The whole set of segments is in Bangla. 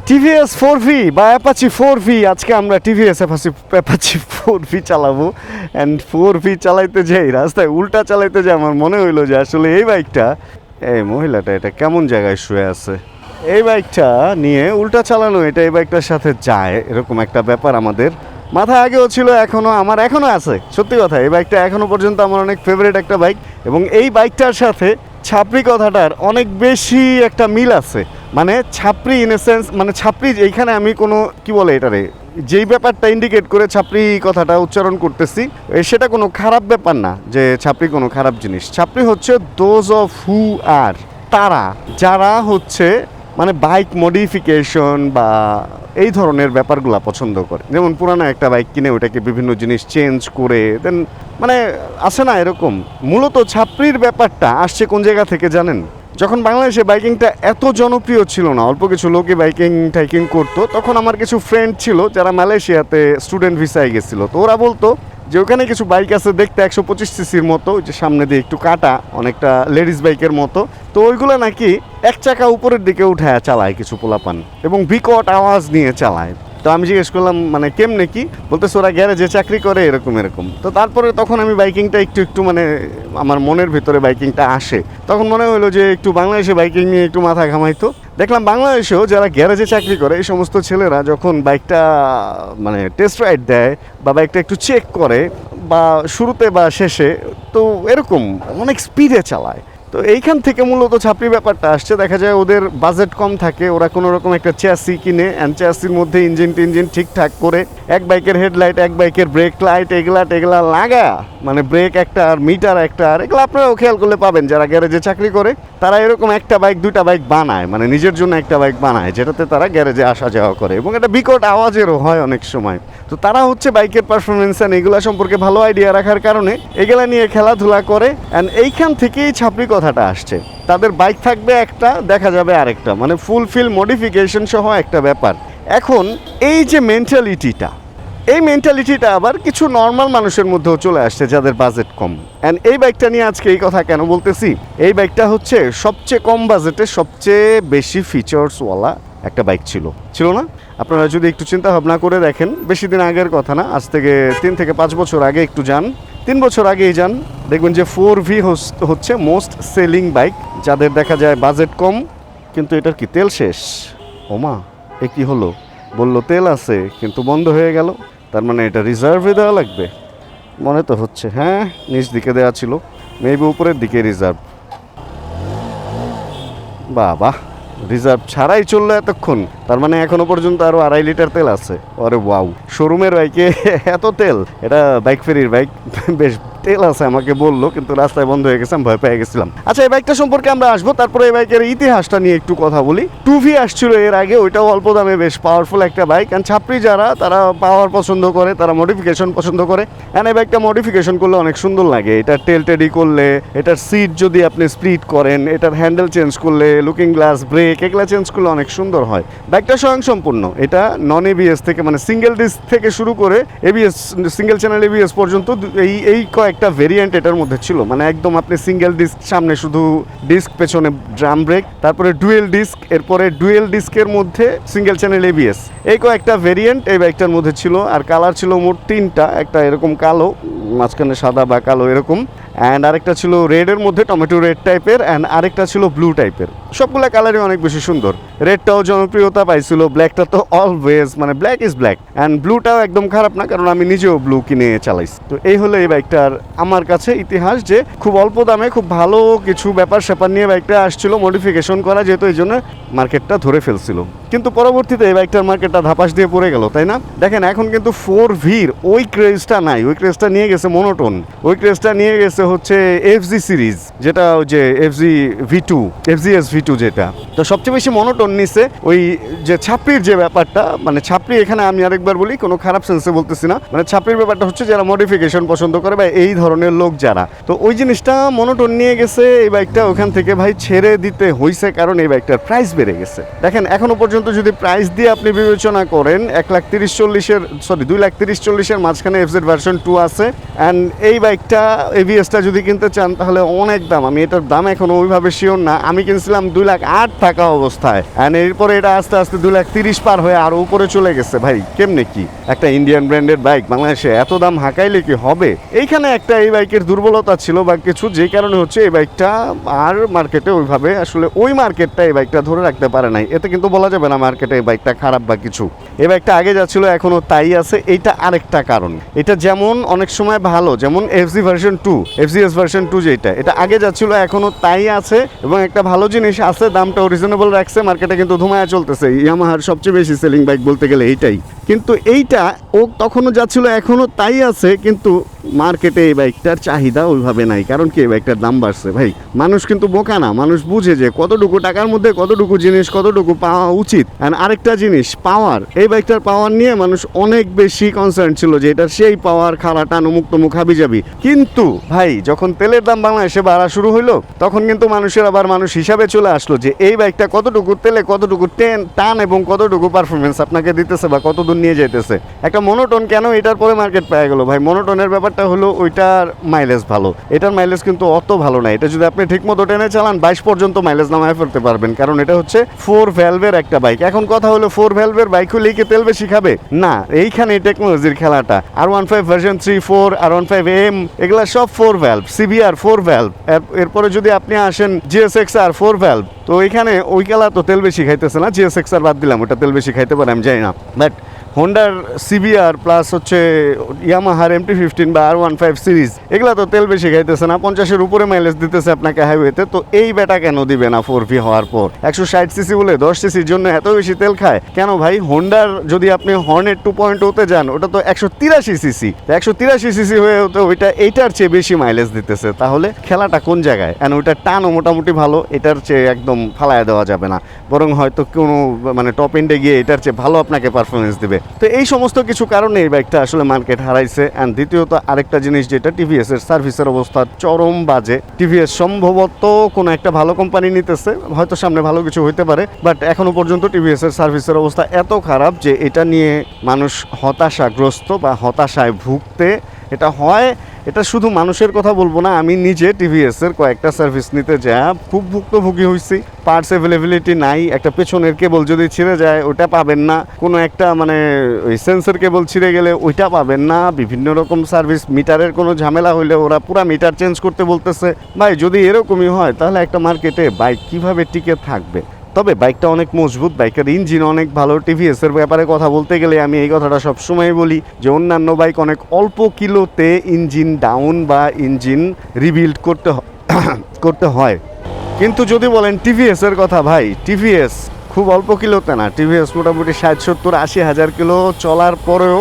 টিভিএস 4V বা অ্যাপাচি 4V। আজকে আমরা টিভিএস অ্যাপাচি 4V চালাবো। অ্যান্ড 4V চালাইতে যাই, রাস্তায় উল্টা চালাইতে যাই, আমার মনে হইলো যে আসলে এই বাইকটা, এই মহিলাটা এটা কেমন জায়গায় শুয়ে আছে, এই বাইকটা নিয়ে উল্টা চালানো, এটা এই বাইকটার সাথে যায়, এরকম একটা ব্যাপার আমাদের মাথায় আগেও ছিল, আমার এখনও আছে। সত্যি কথা, এই বাইকটা এখনও পর্যন্ত আমার অনেক ফেভারিট একটা বাইক। এবং এই বাইকটার সাথে ছাপরি কথাটার অনেক বেশি একটা মিল আছে। মানে ছাপরি ইন এ সেন্স, মানে ছাপরি এইখানে আমি কোনো কি বলে এটারে, যেই ব্যাপারটা ইন্ডিকেট করে ছাপরি কথাটা উচ্চারণ করতেছি, সেটা কোনো খারাপ ব্যাপার না যে ছাপরি কোনো খারাপ জিনিস। ছাপরি হচ্ছে দোজ অফ হু আর, তারা যারা হচ্ছে মানে বাইক মডিফিকেশন বা এই ধরনের ব্যাপারগুলো পছন্দ করে। যেমন পুরানো একটা বাইক কিনে ওটাকে বিভিন্ন জিনিস চেঞ্জ করে দেন, মানে আসে না এরকম। মূলত ছাপরির ব্যাপারটা আসছে কোন জায়গা থেকে জানেন? যখন বাংলাদেশে বাইকিংটা এত জনপ্রিয় ছিল না, অল্প কিছু লোকই টাইকিং করতো, তখন আমার কিছু ফ্রেন্ড ছিল যারা মালয়েশিয়াতে স্টুডেন্ট ভিসায় গেছিলো। তো ওরা বলতো যে ওখানে কিছু বাইক আছে দেখতে 125 সিসির মতো, যে সামনে দিয়ে একটু কাটা, অনেকটা লেডিস বাইকের মতো। তো ওইগুলো নাকি এক চাকা উপরের দিকে উঠায় চালায় কিছু পোলাপান, এবং বিকট আওয়াজ নিয়ে চালায়। তো আমি জিজ্ঞেস করলাম মানে কেমনে কি, বলতেছে ওরা গ্যারেজে চাকরি করে, এরকম এরকম। তো তারপরে তখন আমি বাইকিংটা একটু মানে আমার মনের ভিতরে বাইকিংটা আসে। তখন মনে হলো যে একটু বাংলাদেশে বাইকিং নিয়ে একটু মাথা ঘামাইতো। দেখলাম বাংলাদেশেও যারা গ্যারেজে চাকরি করে এই সমস্ত ছেলেরা যখন বাইকটা মানে টেস্ট রাইড দেয় বা বাইকটা একটু চেক করে বা শুরুতে বা শেষে, তো এরকম অনেক স্পিডে চালায়। তো এইখান থেকে মূলত ছাপরি ব্যাপারটা আসছে। দেখা যায় ওদের বাজেট কম থাকে, ওরা কোনো রকম একটা চ্যাসি কিনে, অ্যান্ড চ্যাসির মধ্যে ইঞ্জিন ঠিকঠাক করে, এক বাইকের হেডলাইট, এক বাইকের ব্রেক লাইট, এগুলা লাগা, মানে ব্রেক একটা আর মিটার একটা আর, এগুলো আপনারাও খেয়াল করলে পাবেন যারা গ্যারেজে চাকরি করে, তারা এরকম একটা বাইক দুইটা বাইক বানায়, মানে নিজের জন্য একটা বাইক বানায়, যেটাতে তারা গ্যারেজে আসা যাওয়া করে, এবং এটা বিকট আওয়াজেরও হয় অনেক সময়। তো তারা হচ্ছে বাইকের পারফরমেন্স অ্যান্ড এগুলা সম্পর্কে ভালো আইডিয়া রাখার কারণে এগুলা নিয়ে খেলাধুলা করে, অ্যান্ড এইখান থেকেই ছাপরি কথাটা আসছে। তাদের বাইক থাকবে একটা, দেখা যাবে আরেকটা, মানে ফুলফিল মডিফিকেশন সহ একটা ব্যাপার। এখন এই যে মেন্টালিটিটা, এই মেন্টালিটিটা আবার কিছু নর্মাল মানুষের মধ্যেও চলে আসছে যাদের বাজেট কম। অ্যান্ড এই বাইকটা নিয়ে আজকে এই কথা কেন বলতেছি, এই বাইকটা হচ্ছে সবচেয়ে কম বাজেটে সবচেয়ে বেশি ফিচার্সওয়ালা একটা বাইক ছিল না? আপনারা যদি একটু চিন্তা ভাবনা করে দেখেন, বেশি দিন আগের কথা না, আজ থেকে 3 থেকে 5 বছর আগে একটু যান, 3 বছর আগেই যান, দেখবেন যে 4V হচ্ছে মোস্ট সেলিং বাইক। যাদের দেখা যায় বাজেট কম, কিন্তু এটার কি তেল শেষ, ওমা এ কি হলো, বললো তেল আছে কিন্তু বন্ধ হয়ে গেল, তার মানে এটা রিজার্ভে দেওয়া লাগবে মনে তো হচ্ছে। হ্যাঁ, নিচ দিকে দেওয়া ছিল, মেবি উপরের দিকে রিজার্ভ। বাহ, রিজার্ভ ছাড়াই চললো এতক্ষণ, তার মানে এখনো পর্যন্ত আরো 2.5 লিটার তেল আছে। আরে ওয়াও, শোরুমের বাইকে এত তেল! এটা বাইক ফেরির বাইক, বেশ তেল আছে আমাকে বললো, কিন্তু রাস্তায় বন্ধ হয়ে গেছে, আমি ভয় পেয়ে গেছিলাম। আচ্ছা, এই বাইকটা সম্পর্কে আমরা আসবো, তারপরে এই বাইকের ইতিহাসটা নিয়ে একটু কথা বলি। 2V আসছিল এর আগে, ওইটাও অল্প দামে বেশ পাওয়ারফুল একটা বাইক। অ্যান্ড ছাপরি যারা, তারা পাওয়ার পছন্দ করে, তারা মডিফিকেশন পছন্দ করে। অ্যান্ড এই বাইকটা মডিফিকেশন করলে অনেক সুন্দর লাগে। এটার টেল টেডি করলে, এটার সিট যদি আপনি স্প্লিট করেন, এটার হ্যান্ডেল চেঞ্জ করলে, লুকিং গ্লাস, ব্রেক, এগুলো চেঞ্জ করলে অনেক সুন্দর হয়। বাইকটা স্বয়ংসম্পূর্ণ, এটা নন এবিএস থেকে, মানে সিঙ্গেল ডিস্ক থেকে শুরু করে এবিএস, সিঙ্গেল চ্যানেল এবিএস পর্যন্ত এই কয়েকটা ভেরিয়েন্ট এটার মধ্যে ছিল। মানে একদম আপনি সিঙ্গেল ডিস্ক, সামনে শুধু ডিস্ক, পেছনে ড্রাম ব্রেক, তারপরে ডুয়েল ডিস্ক, এরপরে ডুয়েল ডিস্কের মধ্যে সিঙ্গেল চ্যানেল এবিএস, এই কয়েকটা ভেরিয়েন্ট এই বাইকটার মধ্যে ছিল। আর কালার ছিল মোট 3টা, একটা এরকম কালো, মাঝখানে সাদা বা কালো এরকম, অ্যান্ড আরেকটা ছিল রেডের মধ্যে টমেটো রেড টাইপের, অ্যান্ড আরেকটা ছিল ব্লু টাইপের। সবগুলা কালারই অনেক বেশি সুন্দর। রেডটাও জনপ্রিয়তা পাইছিল, ব্ল্যাকটা তো অলওয়েজ, মানে ব্ল্যাক ইজ ব্ল্যাক, অ্যান্ড ব্লুটাও একদম খারাপ না, কারণ আমি নিজেও ব্লু কিনে চালাইছি। তো এই হলো এই বাইকটার আমার কাছে ইতিহাস, যে খুব অল্প দামে খুব ভালো কিছু ব্যাপার স্যাপার নিয়ে বাইকটা আসছিল মডিফিকেশন করা, যেহেতু এই জন্য মার্কেটটা ধরে ফেলছিল। কিন্তু পরবর্তীতে এই বাইকটার মার্কেটটা ধাপাস দিয়ে পড়ে গেল, তাই না? দেখেন এখন কিন্তু 4Vর ওই ক্রেজটা নাই, ওই ক্রেজটা নিয়ে গেছে মনোটন, ওই ক্রেজটা নিয়ে গেছে হচ্ছে FG সিরিজ, যেটা ওই যে FGS V2 যেটা। তো সবচেয়ে বেশি মনোটন নিছে ওই যে ছাপড়ির যে ব্যাপারটা, মানে ছাপড়ি, এখানে আমি আরেকবার বলি, কোনো খারাপ সেন্সে বলতেছি না, মানে ছাপড়ির ব্যাপারটা হচ্ছে যারা মডিফিকেশন পছন্দ করে বা এই ধরনের লোক যারা, তো ওই জিনিসটা মনোটন নিয়ে গেছে এই বাইকটা, ওখান থেকে ভাই ছেড়ে দিতে হইছে, কারণ এই বাইকটার প্রাইস বেড়ে গেছে। দেখেন এখনো পর্যন্ত পর্যন্ত যদি প্রাইস দিয়ে আপনি বিবেচনা করেন 1,30,40,এর মাঝখানে FZ ভার্সন 2 আছে। অ্যান্ড এই বাইকটা ABS-টা যদি কিনতে চান তাহলে অনেক দাম, আমি এটার দাম এখন ওইভাবে শিওর না। আমি কিনছিলাম 2,08,000 থাকা অবস্থায়, অ্যান্ড এরপরে এটা আস্তে আস্তে 2,30,000 পার হয়ে আরও উপরে চলে গেছে। ভাই কেমনে কি একটা ইন্ডিয়ান ব্র্যান্ডের বাইক বাংলাদেশে এত দাম হাঁকাইলে কি হবে? এইখানে একটা এই বাইকের দুর্বলতা ছিল বা কিছু, যে কারণে হচ্ছে এই বাইকটা আর মার্কেটে ওইভাবে আসলে ওই মার্কেটটা এই বাইকটা ধরে রাখতে পারে নাই। এতে কিন্তু বলা যাবে না মার্কেটে এই বাইকটা খারাপ বা কিছু। এই বাইকটা আগে যাচ্ছিল এখনও তাই আছে, এইটা আরেকটা কারণ। এটা যেমন অনেক সময় ভালো, যেমন FZS ভার্সন 2 যেটা, এটা আগে যাচ্ছিল এখনও তাই আছে এবং একটা ভালো জিনিস আছে, দামটাও রিজনেবল রাখছে, মার্কেটে কিন্তু ধুমায়া চলতেছে। ইয়ামাহার সবচেয়ে বেশি সেলিং বাইক বলতে গেলে এইটাই। কিন্তু এইটা ও তখনও যাচ্ছিল এখনও তাই আছে, কিন্তু মার্কেটে এই বাইকটার চাহিদা ওইভাবে নাই। কারণ কি, এই বাইকটার দাম বাড়ছে। ভাই মানুষ কিন্তু বোকা না, মানুষ বুঝে যে কতটুকু টাকার মধ্যে কতটুকু জিনিস কতটুকু পাওয়া উচিত। অ্যান্ড আরেকটা জিনিস পাওয়ার, এই বাইকটার পাওয়ার নিয়ে মানুষ অনেক বেশি কনসার্ন ছিল যে এটা সেই পাওয়ার, খাড়া টানো মুক্ত মুখ হাবি যাবি। কিন্তু ভাই যখন তেলের দাম বাংলাদেশে বাড়া শুরু হইলো, তখন কিন্তু মানুষের আবার মানুষ হিসাবে চলে আসলো যে এই বাইকটা কতটুকু তেলে কতটুকু টান এবং কতটুকু পারফরমেন্স আপনাকে দিতেছে বা কত দূর নিয়ে যাইতেছে। একটা মনোটন কেন এটার পরে মার্কেট পেয়ে গেল ভাই? মনোটনের ব্যাপারটা হলো ওইটার মাইলেজ ভালো, এটার মাইলেজ কিন্তু অত ভালো না। এটা যদি আপনি ঠিক মতো টেনে চালান 22 পর্যন্ত মাইলেজ নামায় ফেলতে পারবেন, কারণ এটা হচ্ছে 4 ভ্যালভের একটা বাইক। এখন কথা হলো 4 ভ্যালভের বাইক হলেই কি তেল বেশি খাবে? না, এইখানে টেকনোলজির খেলাটা। R15 ভার্সন 3, 4, R15M এগুলা সব 4 ভ্যালভ, CBR 4 ভ্যালভ। এরপরে যদি আপনি আসেন GSX-R 4 ভ্যালভ, তো এখানে ওই খেলা তো তেল বেশি খাইতেছে না। GSX-R বাদ দিলাম, ওটা তেল বেশি খাইতে পারে আমি জানি না, বাট হোন্ডার CBR প্লাস হচ্ছে ইয়ামাহার MT-15 বা R15 সিরিজ এগুলা তো তেল বেশি খাইতেছে না, 50-এর উপরে মাইলেজ দিতেছে আপনাকে হাইওয়েতে। তো এই বেটা কেন দিবে না 4V হওয়ার পর? 160 সিসি বলে 10 সিসির জন্য এত বেশি তেল খায় কেন ভাই? হোন্ডার যদি আপনি হর্নেট 2.0-তে যান, ওটা তো 183 সিসি, 183 সিসি হয়ে হতে ওইটা এইটার চেয়ে বেশি মাইলেজ দিতেছে। তাহলে খেলাটা কোন জায়গায়? এন্ড ওইটার টানও মোটামুটি ভালো, এটার চেয়ে একদম ফালায় দেওয়া যাবে না, বরং হয়তো কোনো মানে টপ এন্ডে গিয়ে এটার চেয়ে ভালো আপনাকে পারফরমেন্স দিবে। তো এই সমস্ত কিছু কারণে এই বাইকটা আসলে মার্কেট হারাইছে। অ্যান্ড দ্বিতীয়ত আরেকটা জিনিস যেটা, TVS এর সার্ভিসের অবস্থা চরম বাজে। TVS সম্ভবত কোনো একটা ভালো কোম্পানি নিতেছে, হয়তো সামনে ভালো কিছু হইতে পারে, বাট এখনো পর্যন্ত TVS এর সার্ভিসের অবস্থা এত খারাপ যে এটা নিয়ে মানুষ হতাশাগ্রস্ত বা হতাশায় ভুগতে এটা হয়। এটা শুধু মানুষের কথা বলবো না, আমি নিজে TVS এর কয়েকটা সার্ভিস নিতে যা খুব ভুক্তভোগী হয়েছি। পার্টস অ্যাভেলেবিলিটি নাই, একটা পেছনের কেবল যদি ছিঁড়ে যায় ওইটা পাবেন না, কোনো একটা মানে ওই সেন্সর কেবল ছিঁড়ে গেলে ওইটা পাবেন না, বিভিন্ন রকম সার্ভিস, মিটারের কোনো ঝামেলা হইলে ওরা পুরো মিটার চেঞ্জ করতে বলতেছে। ভাই যদি এরকমই হয় তাহলে একটা মার্কেটে বাইক কিভাবে টিকে থাকবে? তবে বাইকটা অনেক মজবুত, বাইকের ইঞ্জিন অনেক ভালো। TVS এর ব্যাপারে কথা বলতে গেলে আমি এই কথাটা সবসময় বলি যে অন্যান্য বাইক অনেক অল্প কিলোতে ইঞ্জিন ডাউন বা ইঞ্জিন রিবিল্ড করতে হয়, কিন্তু যদি বলেন TVS এর কথা, ভাই TVS খুব অল্প কিলোতে না, TVS মোটামুটি 60-70-80 হাজার কিলো চলার পরেও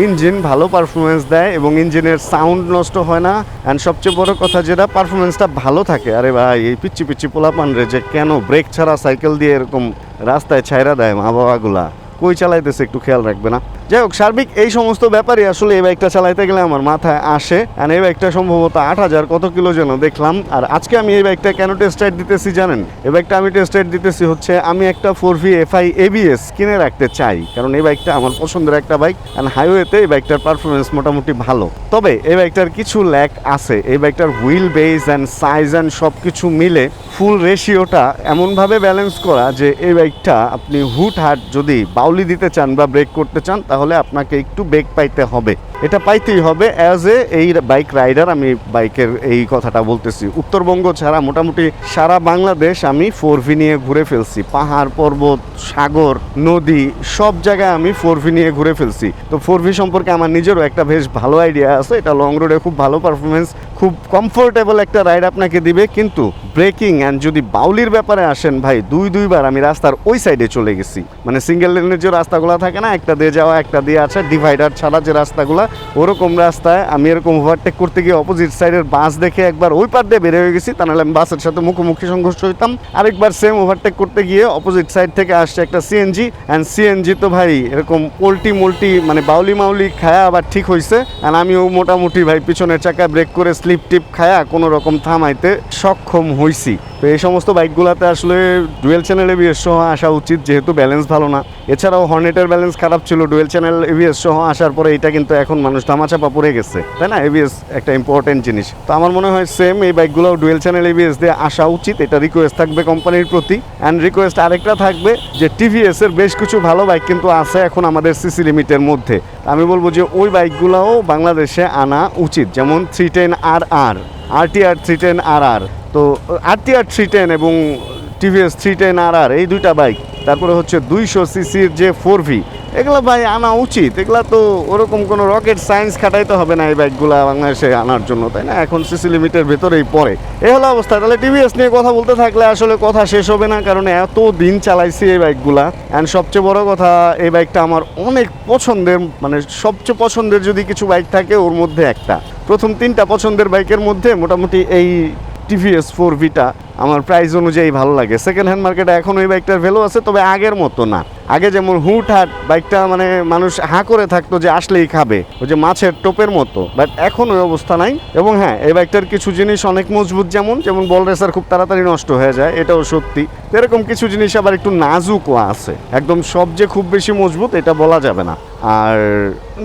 ইঞ্জিন ভালো পারফরমেন্স দেয় এবং ইঞ্জিনের সাউন্ড নষ্ট হয় না। অ্যান্ড সবচেয়ে বড় কথা যেটা, পারফরমেন্সটা ভালো থাকে। আরে ভাই এই পিচ্ছি পোলাপান রে যে কেন ব্রেক ছাড়া সাইকেল দিয়ে এরকম রাস্তায় ছাইরা দেয় মা বাবাগুলা, কই চালাইতেছে একটু খেয়াল রাখবে না? যাই হোক, সার্বিক এই সমস্ত ব্যাপারে আসলে এই বাইকটা চালাইতে গেলে আমার মাথায় আসে। আর এই বাইকটা সম্ভবত 8,000 কত কিলো যেন দেখলাম। আর আজকে আমি এই বাইকটা কেন টেস্ট রাইড দিতেছি জানেন? এই বাইকটা আমি টেস্ট রাইড দিতেছি হচ্ছে আমি একটা 4V FI ABS কিনে রাখতে চাই, কারণ এই বাইকটা আমার পছন্দের একটা বাইক। আর হাইওয়েতে এই বাইকটার পারফরমেন্স মোটামুটি ভালো, তবে এই বাইকটার কিছু ল্যাক আছে। এই বাইকটার wheel base and size and সব কিছু মিলে ফুল রেশিওটা এমনভাবে ব্যালেন্স করা যে এই বাইকটা আপনি হুটহাট যদি বাউলি দিতে চান বা ব্রেক করতে চান তাহলে আপনাকে একটু বেগ পাইতে হবে, এটা পাইতেই হবে। অ্যাজ এই বাইক রাইডার আমি বাইকের এই কথাটা বলতেছি। উত্তরবঙ্গ ছাড়া মোটামুটি সারা বাংলাদেশ আমি 4V নিয়ে ঘুরে ফেলছি, পাহাড় পর্বত সাগর নদী সব জায়গায় আমি 4V নিয়ে ঘুরে ফেলছি। তো 4V সম্পর্কে আমার নিজেরও একটা বেশ ভালো আইডিয়া আছে। এটা লং রোডে খুব ভালো পারফরমেন্স, খুব কমফোর্টেবল একটা রাইড আপনাকে দিবে। কিন্তু ব্রেকিং অ্যান্ড যদি বাউলির ব্যাপারে আসেন ভাই, দুইবার আমি রাস্তার ওই সাইডে চলে গেছি। মানে সিঙ্গেল লেনের যে রাস্তাগুলো থাকে না, একটা দিয়ে যাওয়া একটা দিয়ে আসা, ডিভাইডার ছাড়া যে রাস্তাগুলো, ওরকম রাস্তায় আমি এরকম ওভারটেক করতে গিয়ে অপোজিট সাইডের বাস দেখে একবার ওই পার দিয়ে বের হয়ে গেছি, তা নাহলে আমি বাসের সাথে মুখোমুখি সংঘর্ষ হইতাম। আরেকবার সেম ওভারটেক করতে গিয়ে অপোজিট সাইড থেকে আসছে একটা সিএনজি, অ্যান্ড সিএনজি তো ভাই এরকম পোল্টি মোল্টি মানে বাউলি মাউলি খায়া আবার ঠিক হয়েছে, অ্যান্ড আমিও মোটামুটি ভাই পিছনের চাকায় ব্রেক করে স্লিপ টিপ খায়া কোনো রকম থামাইতে সক্ষম হইছি। তো এই সমস্ত বাইকগুলোতে আসলে ডুয়েল চ্যানেল এবিএস সহ আসা উচিত, যেহেতু ব্যালেন্স ভালো না। এছাড়াও হর্নেটের ব্যালেন্স খারাপ ছিল, ডুয়েল চ্যানেল এবিএস সহ আসার পরে এটা কিন্তু এখন মানুষ ধামাচাপা পড়ে গেছে, তাই না? এবিএস একটা ইম্পর্টেন্ট জিনিস। তো আমার মনে হয় সেম এই বাইকগুলোও ডুয়েল চ্যানেল এবিএস দিয়ে আসা উচিত, এটা রিকোয়েস্ট থাকবে কোম্পানির প্রতি। অ্যান্ড রিকোয়েস্ট আরেকটা থাকবে যে টিভিএস এর বেশ কিছু ভালো বাইক কিন্তু আছে এখন আমাদের সিসি লিমিটের মধ্যে। আমি বলবো যে ওই বাইকগুলোও বাংলাদেশে আনা উচিত, যেমন 310RR, RTR 310RR। তো RTR 310 এবং টিভিএস 310RR এই দুইটা বাইক, তারপরে হচ্ছে 200 সিসির যে 4V, এগুলো ভাই আনা উচিত। এগুলা তো ওরকম কোনো রকেট সায়েন্স খাটাইতে হবে না এই বাইকগুলো বাংলাদেশে আনার জন্য, তাই না? এখন সিসি লিমিটের ভেতরেই পড়ে। এই হলো অবস্থা। তাহলে টিভিএস নিয়ে কথা বলতে থাকলে আসলে কথা শেষ হবে না, কারণ এত দিন চালাইছি এই বাইকগুলা। অ্যান্ড সবচেয়ে বড় কথা, এই বাইকটা আমার অনেক পছন্দের, মানে সবচেয়ে পছন্দের যদি কিছু বাইক থাকে ওর মধ্যে একটা, প্রথম 3টা পছন্দের বাইকের মধ্যে মোটামুটি এই টিভিএস 4Vটা আমার প্রাইস অনুযায়ী ভালো লাগে। সেকেন্ড হ্যান্ড মার্কেটে এখন ওই বাইকটার ভ্যালু আছে, তবে আগের মতো না। আগে যেমন হুটহাট বাইকটা মানে মানুষ হাঁ করে থাকতো যে আসলেই খাবে, ওই যে মাছের টোপের মতো, বাট এখন ওই অবস্থা নাই। এবং হ্যাঁ, এই বাইকটার কিছু জিনিস অনেক মজবুত, যেমন বল রেসার খুব তাড়াতাড়ি নষ্ট হয়ে যায়, এটাও সত্যি। এরকম কিছু জিনিস আবার একটু নাজুকও আছে, একদম সব যে খুব বেশি মজবুত এটা বলা যাবে না। আর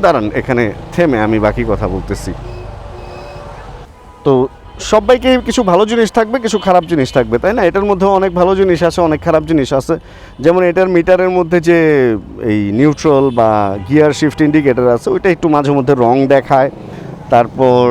দাঁড়ান, এখানে থেমে আমি বাকি কথা বলতেছি। তো সব বাইকে কিছু ভালো জিনিস থাকবে, কিছু খারাপ জিনিস থাকবে, তাই না? এটার মধ্যে অনেক ভালো জিনিস আছে, অনেক খারাপ জিনিস আছে। যেমন এটার মিটারের মধ্যে যে এই নিউট্রাল বা গিয়ার শিফট ইন্ডিকেটর আছে, ওইটা একটু মাঝে মধ্যে রং দেখায়। তারপর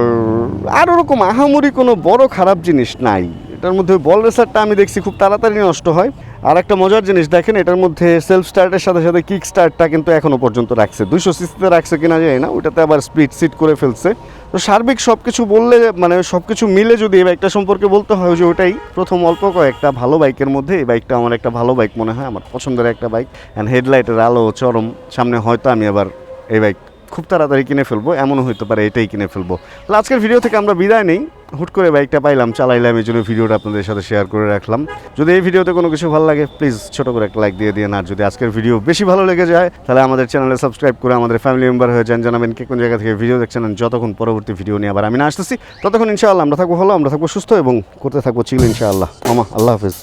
আর ওরকম আহামরি কোনো বড় খারাপ জিনিস নাই। এটার মধ্যে বল রেসারটা আমি দেখছি খুব তাড়াতাড়ি নষ্ট হয়। আর একটা মজার জিনিস দেখেন, এটার মধ্যে সেলফ স্টার্টের সাথে সাথে কিক স্টার্টটা কিন্তু এখনও পর্যন্ত রাখছে। 200 সিসিতে রাখছে কিনা জানি না, ওইটাতে আবার স্পিড সিট করে ফেলছে। তো সার্বিক সব কিছু বললে, মানে সব কিছু মিলে যদি এই বাইকটা সম্পর্কে বলতে হয়, যে ওটাই প্রথম অল্প কয়েকটা ভালো বাইকের মধ্যে এই বাইকটা আমার একটা ভালো বাইক মনে হয়, আমার পছন্দের একটা বাইক। অ্যান্ড হেডলাইটের আলো চরম, সামনে হয়তো আমি আবার এই বাইক খুব তাড়াতাড়ি কিনে ফেলবো, এমনও হতে পারে এটাই কিনে ফেলবো। তাহলে আজকের ভিডিও থেকে আমরা বিদায় নেই। হুট করে বাইকটা পাইলাম, চালাইলাম, এই জন্য ভিডিওটা আপনাদের সাথে শেয়ার করে রাখলাম। যদি এই ভিডিওতে কোনো কিছু ভালো লাগে প্লিজ ছোটো করে একটা লাইক দিয়ে দিন। আর যদি আজকের ভিডিও বেশি ভালো লেগে যায় তাহলে আমাদের চ্যানেলে সাবস্ক্রাইব করে আমাদের ফ্যামিলি মেম্বার হয়ে যান। জানাবেন কে কোন জায়গা থেকে ভিডিও দেখছেন। যতক্ষণ পরবর্তী ভিডিও নিয়ে আবার আমি না আসতেছি, ততক্ষণ ইনশাআল্লাহ আমরা থাকবো ভালো, আমরা থাকবো সুস্থ এবং করতে থাকবো চিল ইনশাআল্লাহ। মামা আল্লাহ হাফিজ।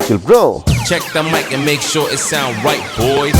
Chill bro. Check the mic and make sure it sound right, boys.